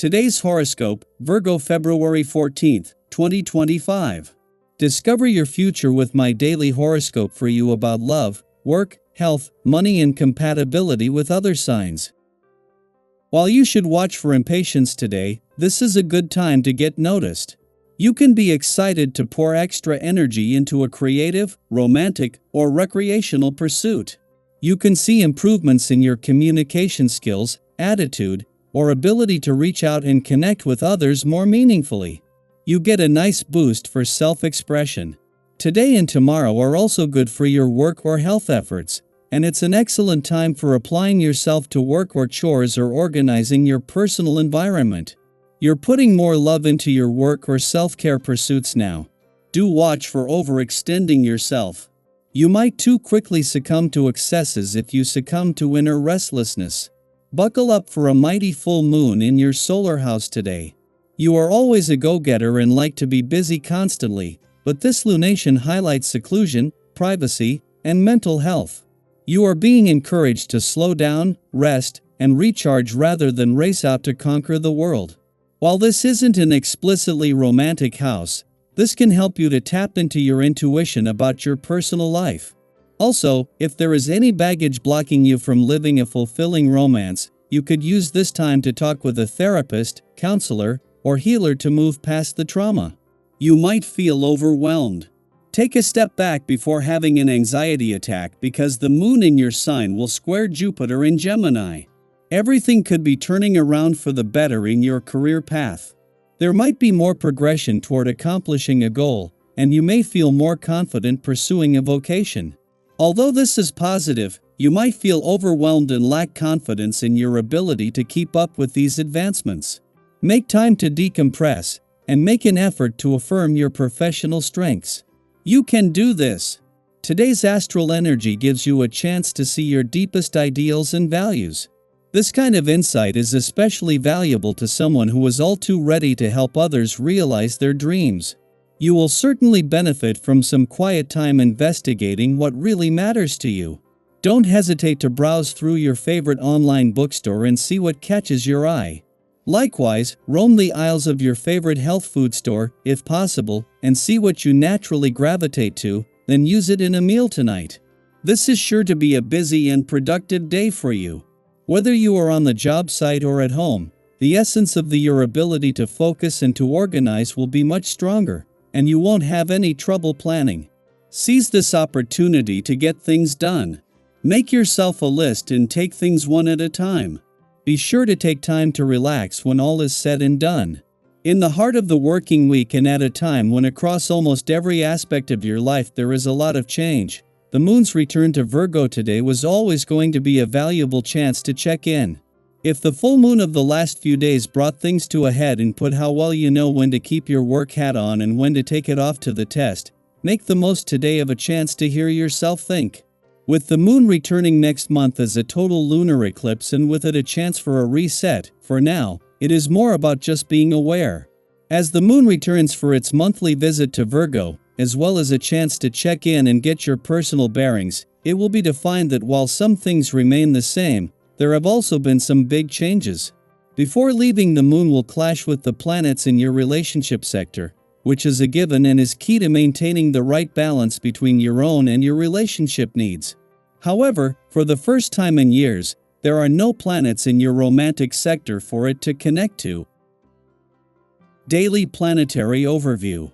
Today's horoscope, Virgo February 14th, 2025. Discover your future with my daily horoscope for you about love, work, health, money and compatibility with other signs. While you should watch for impatience today, this is a good time to get noticed. You can be excited to pour extra energy into a creative, romantic, or recreational pursuit. You can see improvements in your communication skills, attitude, or ability to reach out and connect with others more meaningfully. You get a nice boost for self-expression. Today and tomorrow are also good for your work or health efforts, and it's an excellent time for applying yourself to work or chores or organizing your personal environment. You're putting more love into your work or self-care pursuits now. Do watch for overextending yourself. You might too quickly succumb to excesses if you succumb to inner restlessness. Buckle up for a mighty full moon in your solar house today. You are always a go-getter and like to be busy constantly, but this lunation highlights seclusion, privacy, and mental health. You are being encouraged to slow down, rest, and recharge rather than race out to conquer the world. While this isn't an explicitly romantic house, this can help you to tap into your intuition about your personal life. Also, if there is any baggage blocking you from living a fulfilling romance, you could use this time to talk with a therapist, counselor, or healer to move past the trauma. You might feel overwhelmed. Take a step back before having an anxiety attack because the moon in your sign will square Jupiter in Gemini. Everything could be turning around for the better in your career path. There might be more progression toward accomplishing a goal, and you may feel more confident pursuing a vocation. Although this is positive, you might feel overwhelmed and lack confidence in your ability to keep up with these advancements. Make time to decompress, and make an effort to affirm your professional strengths. You can do this. Today's astral energy gives you a chance to see your deepest ideals and values. This kind of insight is especially valuable to someone who is all too ready to help others realize their dreams. You will certainly benefit from some quiet time investigating what really matters to you. Don't hesitate to browse through your favorite online bookstore and see what catches your eye. Likewise, roam the aisles of your favorite health food store, if possible, and see what you naturally gravitate to, then use it in a meal tonight. This is sure to be a busy and productive day for you. Whether you are on the job site or at home, the essence of your ability to focus and to organize will be much stronger, and you won't have any trouble planning. Seize this opportunity to get things done. Make yourself a list and take things one at a time. Be sure to take time to relax when all is said and done. In the heart of the working week and at a time when across almost every aspect of your life there is a lot of change, the moon's return to Virgo today was always going to be a valuable chance to check in. If the full moon of the last few days brought things to a head and put how well you know when to keep your work hat on and when to take it off to the test, make the most today of a chance to hear yourself think. With the moon returning next month as a total lunar eclipse and with it a chance for a reset, for now, it is more about just being aware. As the moon returns for its monthly visit to Virgo, as well as a chance to check in and get your personal bearings, it will be to find that while some things remain the same, there have also been some big changes. Before leaving, the moon will clash with the planets in your relationship sector, which is a given and is key to maintaining the right balance between your own and your relationship needs. However, for the first time in years, there are no planets in your romantic sector for it to connect to. Daily Planetary Overview.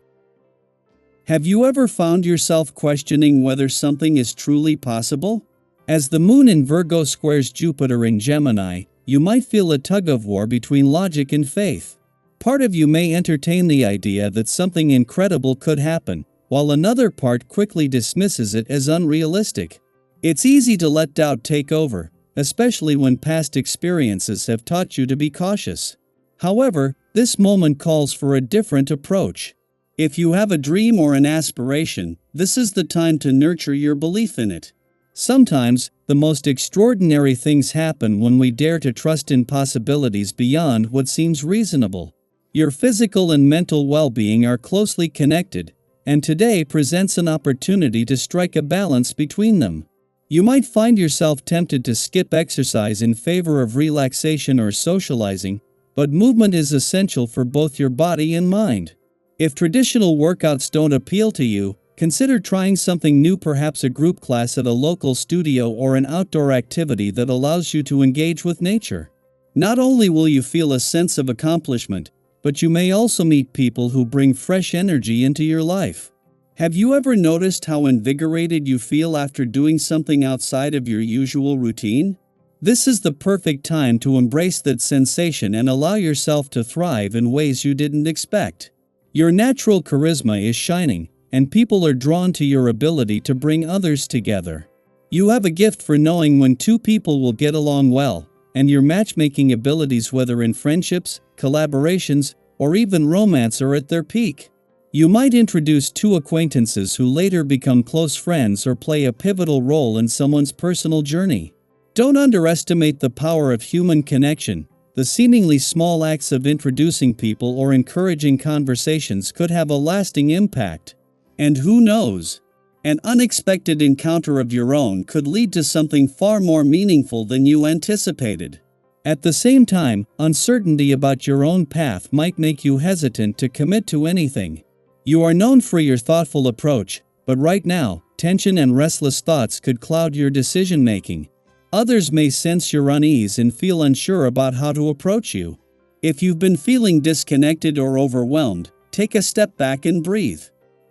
Have you ever found yourself questioning whether something is truly possible? As the moon in Virgo squares Jupiter in Gemini, you might feel a tug-of-war between logic and faith. Part of you may entertain the idea that something incredible could happen, while another part quickly dismisses it as unrealistic. It's easy to let doubt take over, especially when past experiences have taught you to be cautious. However, this moment calls for a different approach. If you have a dream or an aspiration, this is the time to nurture your belief in it. Sometimes, the most extraordinary things happen when we dare to trust in possibilities beyond what seems reasonable. Your physical and mental well-being are closely connected, and today presents an opportunity to strike a balance between them. You might find yourself tempted to skip exercise in favor of relaxation or socializing, but movement is essential for both your body and mind. If traditional workouts don't appeal to you, consider trying something new, perhaps a group class at a local studio or an outdoor activity that allows you to engage with nature. Not only will you feel a sense of accomplishment, but you may also meet people who bring fresh energy into your life. Have you ever noticed how invigorated you feel after doing something outside of your usual routine? This is the perfect time to embrace that sensation and allow yourself to thrive in ways you didn't expect. Your natural charisma is shining, and people are drawn to your ability to bring others together. You have a gift for knowing when two people will get along well, and your matchmaking abilities, whether in friendships, collaborations, or even romance, are at their peak. You might introduce two acquaintances who later become close friends or play a pivotal role in someone's personal journey. Don't underestimate the power of human connection. The seemingly small acts of introducing people or encouraging conversations could have a lasting impact. And who knows? An unexpected encounter of your own could lead to something far more meaningful than you anticipated. At the same time, uncertainty about your own path might make you hesitant to commit to anything. You are known for your thoughtful approach, but right now, tension and restless thoughts could cloud your decision-making. Others may sense your unease and feel unsure about how to approach you. If you've been feeling disconnected or overwhelmed, take a step back and breathe.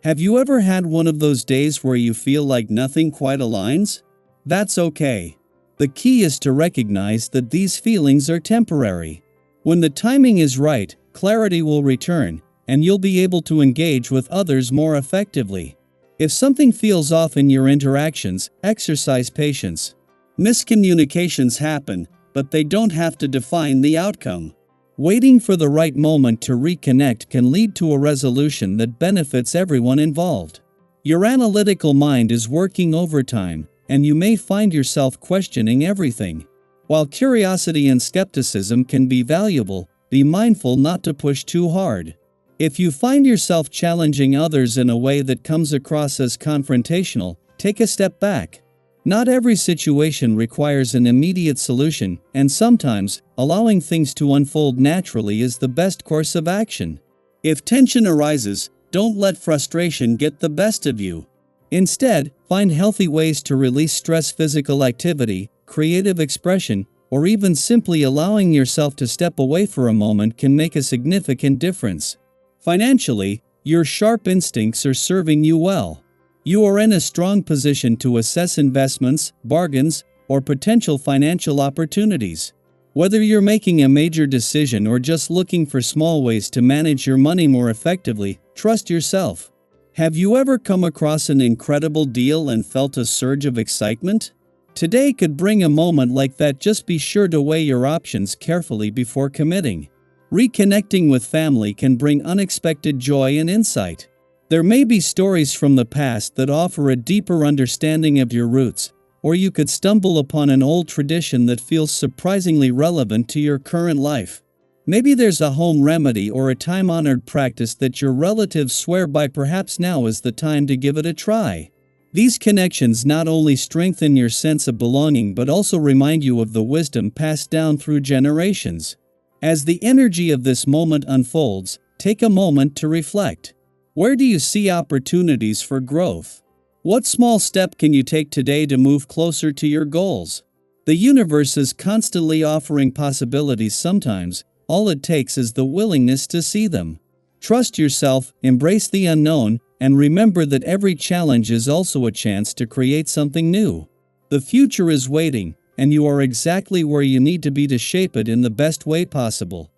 Have you ever had one of those days where you feel like nothing quite aligns? That's okay. The key is to recognize that these feelings are temporary. When the timing is right, clarity will return, and you'll be able to engage with others more effectively. If something feels off in your interactions, exercise patience. Miscommunications happen, but they don't have to define the outcome. Waiting for the right moment to reconnect can lead to a resolution that benefits everyone involved. Your analytical mind is working overtime, and you may find yourself questioning everything. While curiosity and skepticism can be valuable, be mindful not to push too hard. If you find yourself challenging others in a way that comes across as confrontational, take a step back. Not every situation requires an immediate solution, and sometimes, allowing things to unfold naturally is the best course of action. If tension arises, don't let frustration get the best of you. Instead, find healthy ways to release stress. Physical activity, creative expression, or even simply allowing yourself to step away for a moment can make a significant difference. Financially, your sharp instincts are serving you well. You are in a strong position to assess investments, bargains, or potential financial opportunities. Whether you're making a major decision or just looking for small ways to manage your money more effectively, trust yourself. Have you ever come across an incredible deal and felt a surge of excitement? Today could bring a moment like that. Just be sure to weigh your options carefully before committing. Reconnecting with family can bring unexpected joy and insight. There may be stories from the past that offer a deeper understanding of your roots, or you could stumble upon an old tradition that feels surprisingly relevant to your current life. Maybe there's a home remedy or a time-honored practice that your relatives swear by. Perhaps now is the time to give it a try. These connections not only strengthen your sense of belonging but also remind you of the wisdom passed down through generations. As the energy of this moment unfolds, take a moment to reflect. Where do you see opportunities for growth? What small step can you take today to move closer to your goals? The universe is constantly offering possibilities. Sometimes, all it takes is the willingness to see them. Trust yourself, embrace the unknown, and remember that every challenge is also a chance to create something new. The future is waiting, and you are exactly where you need to be to shape it in the best way possible.